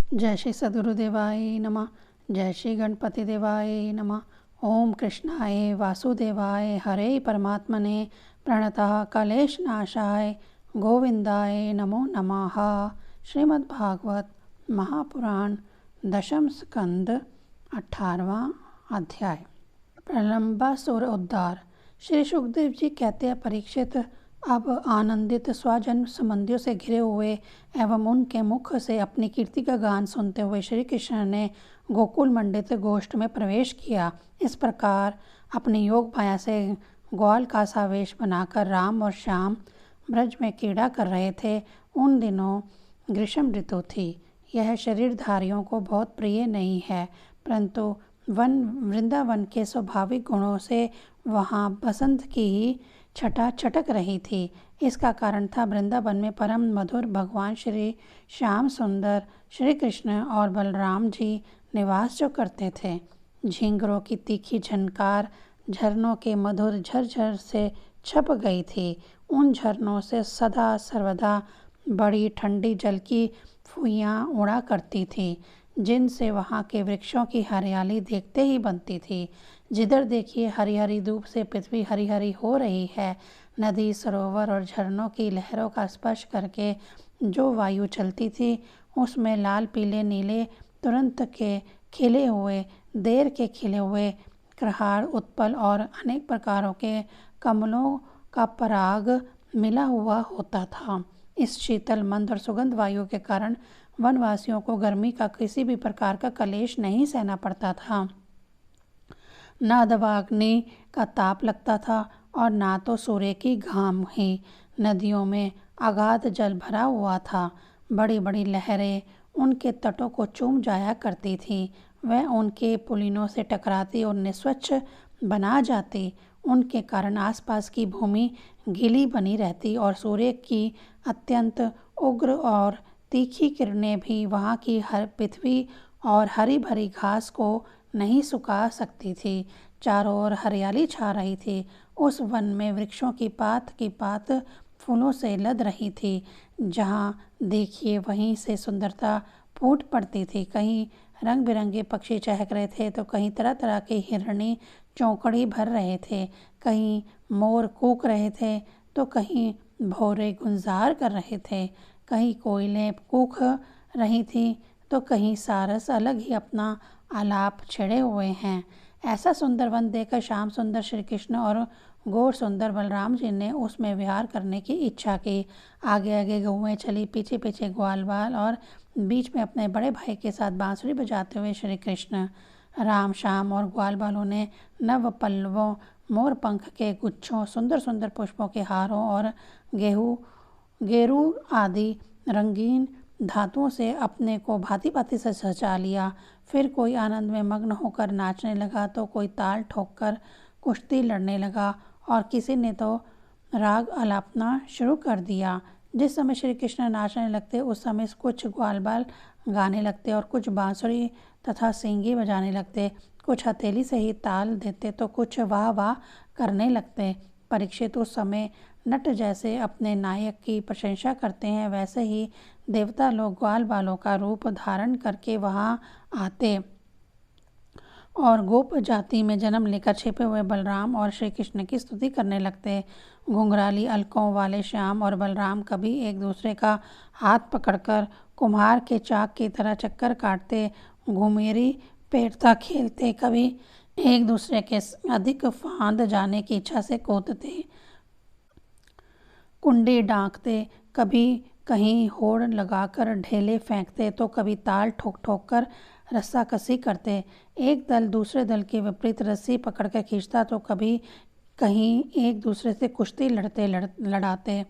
जय श्री सद्गुरुदेवाय नमः। जय श्री गणपति देवाय नमः। ओम कृष्णाय वासुदेवाय हरे परमात्मने प्रणतः कलेशनाशाय गोविंदाय नमो नमः। श्रीमद्भागवत महापुराण दशम स्कंद 18वां अध्याय। प्रलंबासुर उद्धार। श्री सुखदेव जी कहते हैं, परीक्षित, अब आनंदित स्वजन संबंधियों से घिरे हुए एवं उनके मुख से अपनी कीर्ति का गान सुनते हुए श्री कृष्ण ने गोकुल मंडित गोष्ठ में प्रवेश किया। इस प्रकार अपनी योग माया से ग्वाल का सा वेश बनाकर राम और श्याम ब्रज में क्रीड़ा कर रहे थे। उन दिनों ग्रीष्म ऋतु थी। यह शरीरधारियों को बहुत प्रिय नहीं है, परंतु वृंदावन के स्वाभाविक गुणों से वहाँ बसंत की ही छटा छटक रही थी। इसका कारण था, वृंदावन में परम मधुर भगवान श्री श्याम सुंदर, श्री कृष्ण और बलराम जी निवास जो करते थे। झींगरों की तीखी झनकार झरनों के मधुर झरझर से छप गई थी। उन झरनों से सदा सर्वदा बड़ी ठंडी जल की फुइयाँ उड़ा करती थी, जिनसे वहाँ के वृक्षों की हरियाली देखते ही बनती थी। जिधर देखिए हरी हरी धूप से पृथ्वी हरी हरी हो रही है। नदी, सरोवर और झरनों की लहरों का स्पर्श करके जो वायु चलती थी, उसमें लाल पीले नीले तुरंत के खिले हुए, देर के खिले हुए कृहार, उत्पल और अनेक प्रकारों के कमलों का पराग मिला हुआ होता था। इस शीतल मंद और सुगंध वायु के कारण वनवासियों को गर्मी का किसी भी प्रकार का कलेश नहीं सहना पड़ता था। न दवाग्नि का ताप लगता था और ना तो सूर्य की घाम ही। नदियों में अगाध जल भरा हुआ था। बड़ी बड़ी लहरें उनके तटों को चूम जाया करती थी। वह उनके पुलिनों से टकराती और निस्वच्छ बना जाती। उनके कारण आसपास की भूमि गीली बनी रहती और सूर्य की अत्यंत उग्र और तीखी किरणें भी वहाँ की हर पृथ्वी और हरी भरी घास को नहीं सुखा सकती थी। चारों ओर हरियाली छा रही थी। उस वन में वृक्षों की पात फूलों से लद रही थी। जहाँ देखिए वहीं से सुंदरता फूट पड़ती थी। कहीं रंग बिरंगे पक्षी चहक रहे थे तो कहीं तरह तरह के हिरणी चौकड़ी भर रहे थे। कहीं मोर कूक रहे थे तो कहीं भौरे गुंजार कर रहे थे। कहीं कोयलें कूक रही थी तो कहीं सारस अलग ही अपना आलाप छेड़े हुए हैं। ऐसा सुंदर वन देखकर श्याम सुंदर श्री कृष्ण और गौर सुंदर बलराम जी ने उसमें विहार करने की इच्छा की। आगे आगे गौएं चली, पीछे पीछे ग्वाल बाल और बीच में अपने बड़े भाई के साथ बांसुरी बजाते हुए श्री कृष्ण। राम, श्याम और ग्वाल बालों ने नव पल्लवों, मोर पंख के गुच्छों, सुंदर सुंदर पुष्पों के हारों और गेरू आदि रंगीन धातुओं से अपने को भांति भांति से सजा लिया। फिर कोई आनंद में मग्न होकर नाचने लगा तो कोई ताल ठोककर कुश्ती लड़ने लगा और किसी ने तो राग आलापना शुरू कर दिया। जिस समय श्री कृष्ण नाचने लगते उस समय कुछ ग्वालबाल गाने लगते और कुछ बांसुरी तथा सींगी बजाने लगते। कुछ हथेली से ही ताल देते तो कुछ वाह वाह करने लगते। परीक्षित उस समय नट जैसे अपने नायक की प्रशंसा करते हैं, वैसे ही देवता लोग ग्वाल बालों का रूप धारण करके वहाँ आते और गोप जाति में जन्म लेकर छिपे हुए बलराम और श्री कृष्ण की स्तुति करने लगते। घुंघराली अलकों वाले श्याम और बलराम कभी एक दूसरे का हाथ पकड़कर कुम्हार के चाक की तरह चक्कर काटते, घुमेरी पेटता खेलते, कभी एक दूसरे के अधिक फांद जाने की इच्छा से कूदते, कुंडी डांकते, कभी कहीं होड़ लगाकर ढेले फेंकते तो कभी ताल ठोक ठोक कर रस्सा कसी करते। एक दल दूसरे दल के विपरीत रस्सी पकड़कर खींचता तो कभी कहीं एक दूसरे से कुश्ती लड़ाते।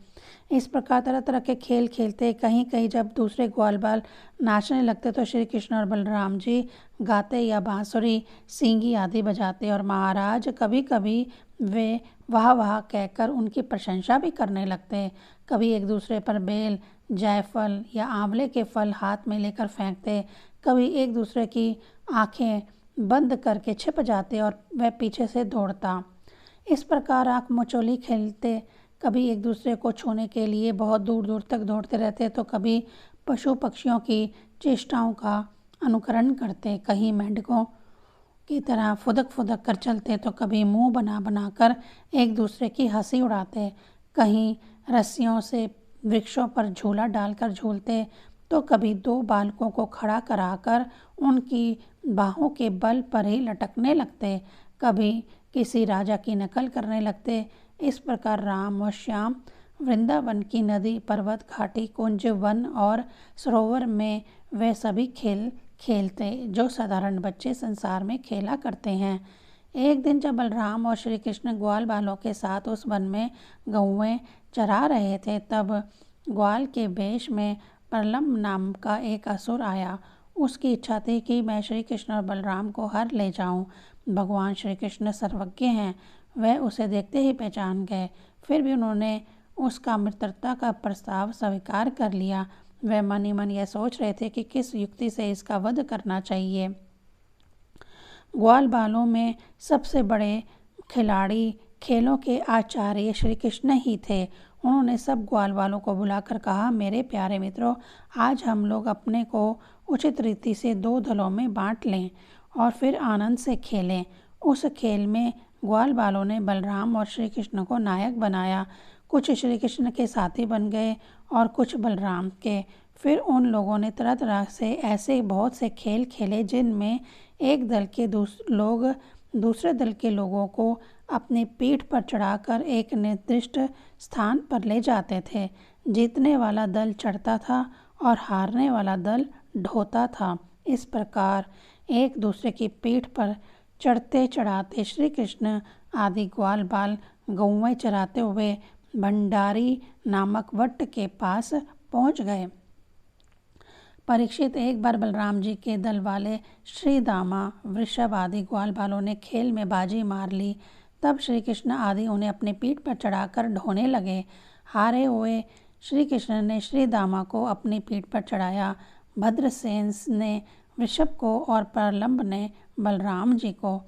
इस प्रकार तरह तरह के खेल खेलते। कहीं कहीं जब दूसरे ग्वालबाल नाचने लगते तो श्री कृष्ण और बलराम जी गाते या बांसुरी, सींगी आदि बजाते और महाराज कभी कभी वे वाह वाह कहकर उनकी प्रशंसा भी करने लगते। कभी एक दूसरे पर बेल, जायफल या आंवले के फल हाथ में लेकर फेंकते, कभी एक दूसरे की आंखें बंद करके छिप जाते और वह पीछे से दौड़ता। इस प्रकार आँख मचोली खेलते। कभी एक दूसरे को छूने के लिए बहुत दूर दूर तक दौड़ते रहते तो कभी पशु पक्षियों की चेष्टाओं का अनुकरण करते, कहीं मेंढकों की तरह फुदक फुदक कर चलते तो कभी मुंह बना बना कर एक दूसरे की हंसी उड़ाते, कहीं रस्सियों से वृक्षों पर झूला डालकर झूलते तो कभी दो बालकों को खड़ा कराकर उनकी बाहों के बल पर ही लटकने लगते, कभी किसी राजा की नकल करने लगते। इस प्रकार राम और श्याम वृंदावन की नदी, पर्वत, घाटी, कुंज, वन और सरोवर में वे सभी खेल खेलते जो साधारण बच्चे संसार में खेला करते हैं। एक दिन जब बलराम और श्री कृष्ण ग्वाल बालों के साथ उस वन में गौएं चरा रहे थे, तब ग्वाल के वेश में प्रलम्ब नाम का एक असुर आया। उसकी इच्छा थी कि मैं श्री कृष्ण और बलराम को हर ले जाऊं। भगवान श्री कृष्ण सर्वज्ञ हैं, वह उसे देखते ही पहचान गए। फिर भी उन्होंने उसका मित्रता का प्रस्ताव स्वीकार कर लिया। वह मन ही मन यह सोच रहे थे कि किस युक्ति से इसका वध करना चाहिए। ग्वाल बालों में सबसे बड़े खिलाड़ी, खेलों के आचार्य श्री कृष्ण ही थे। उन्होंने सब ग्वाल बालों को बुलाकर कहा, मेरे प्यारे मित्रों, आज हम लोग अपने को उचित रीति से दो दलों में बांट लें और फिर आनंद से खेलें। उस खेल में ग्वाल बालों ने बलराम और श्री कृष्ण को नायक बनाया। कुछ श्री कृष्ण के साथी बन गए और कुछ बलराम के। फिर उन लोगों ने तरह तरह से ऐसे बहुत से खेल खेले जिनमें एक दल के लोग दूसरे दल के लोगों को अपनी पीठ पर चढ़ाकर एक निर्दिष्ट स्थान पर ले जाते थे। जीतने वाला दल चढ़ता था और हारने वाला दल ढोता था। इस प्रकार एक दूसरे की पीठ पर चढ़ते चढ़ाते श्री कृष्ण आदि ग्वाल बाल गौएं चराते हुए भंडारी नामक वट के पास पहुंच गए। परीक्षित, एक बार बलराम जी के दल वाले श्रीदामा, वृषभ आदि ग्वाल बालों ने खेल में बाजी मार ली। तब श्री कृष्ण आदि उन्हें अपनी पीठ पर चढ़ाकर ढोने लगे। हारे हुए श्री कृष्ण ने श्रीदामा को अपनी पीठ पर चढ़ाया, भद्रसेन ने वृषभ को और प्रलम्ब ने बलराम जी को।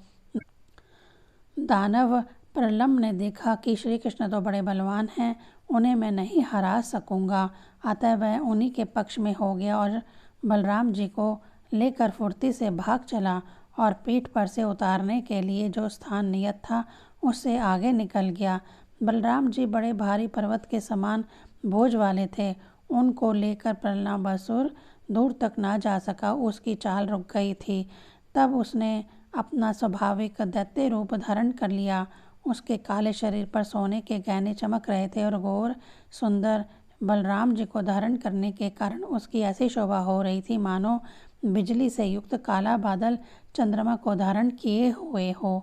दानव प्रलम्ब ने देखा कि श्री कृष्ण तो बड़े बलवान हैं, उन्हें मैं नहीं हरा सकूंगा, अतः वह उन्हीं के पक्ष में हो गया और बलराम जी को लेकर फुर्ती से भाग चला और पीठ पर से उतारने के लिए जो स्थान नियत था उससे आगे निकल गया। बलराम जी बड़े भारी पर्वत के समान बोझ वाले थे। उनको लेकर प्रलम्बासुर दूर तक ना जा सका, उसकी चाल रुक गई थी। तब उसने अपना स्वाभाविक दैत्य रूप धारण कर लिया। उसके काले शरीर पर सोने के गहने चमक रहे थे और गौर सुंदर बलराम जी को धारण करने के कारण उसकी ऐसी शोभा हो रही थी मानो बिजली से युक्त काला बादल चंद्रमा को धारण किए हुए हो।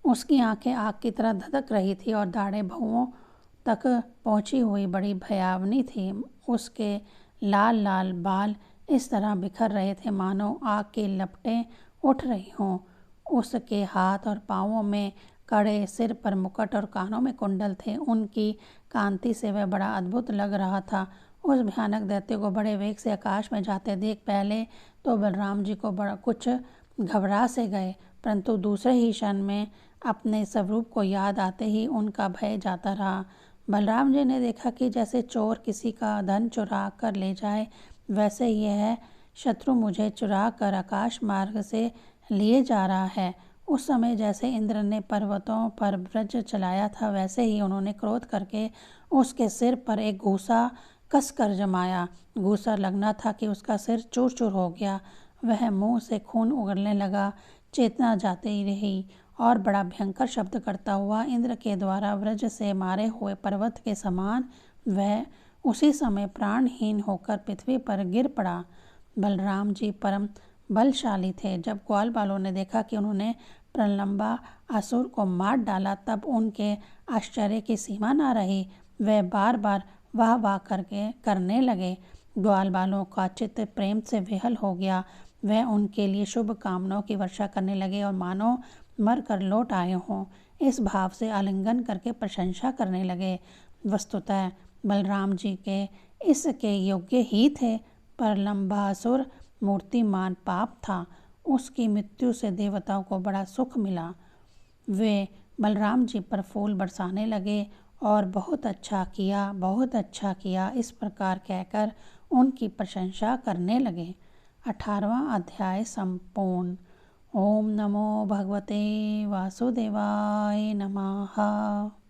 उसकी आंखें आग की तरह धधक रही थी और दाढ़ें भौहों तक पहुंची हुई बड़ी भयावनी थी। उसके लाल लाल बाल इस तरह बिखर रहे थे मानो आग की लपटें उठ रही हों। उसके हाथ और पाँवों में कड़े, सिर पर मुकुट और कानों में कुंडल थे। उनकी कांति से वह बड़ा अद्भुत लग रहा था। उस भयानक दैत्य को बड़े वेग से आकाश में जाते देख पहले तो बलराम जी को बड़ा कुछ घबरा से गए, परंतु दूसरे ही क्षण में अपने स्वरूप को याद आते ही उनका भय जाता रहा। बलराम जी ने देखा कि जैसे चोर किसी का धन चुरा कर ले जाए, वैसे यह शत्रु मुझे चुरा कर आकाश मार्ग से लिए जा रहा है। उस समय जैसे इंद्र ने पर्वतों पर वज्र चलाया था, वैसे ही उन्होंने क्रोध करके उसके सिर पर एक घूसा कसकर जमाया। घूसा लगना था कि उसका सिर चूर चूर हो गया। वह मुंह से खून उगलने लगा, चेतना जाती रही और बड़ा भयंकर शब्द करता हुआ इंद्र के द्वारा वज्र से मारे हुए पर्वत के समान वह उसी समय प्राणहीन होकर पृथ्वी पर गिर पड़ा। बलराम जी परम बलशाली थे। जब ग्वाल बालों ने देखा कि उन्होंने प्रलम्बा असुर को मार डाला, तब उनके आश्चर्य की सीमा न रही। वे बार बार वाह वाह करने लगे। ग्वाल बालों का चित्त प्रेम से विहल हो गया। वह उनके लिए शुभ कामनाओं की वर्षा करने लगे और मानो मर कर लौट आए हों, इस भाव से आलिंगन करके प्रशंसा करने लगे। वस्तुतः बलराम जी के इसके योग्य ही थे। प्रलम्बासुर मूर्तिमान पाप था। उसकी मृत्यु से देवताओं को बड़ा सुख मिला। वे बलराम जी पर फूल बरसाने लगे और बहुत अच्छा किया, बहुत अच्छा किया, इस प्रकार कहकर उनकी प्रशंसा करने लगे। 18वां अध्याय संपूर्ण। ओम नमो भगवते वासुदेवाय नमः।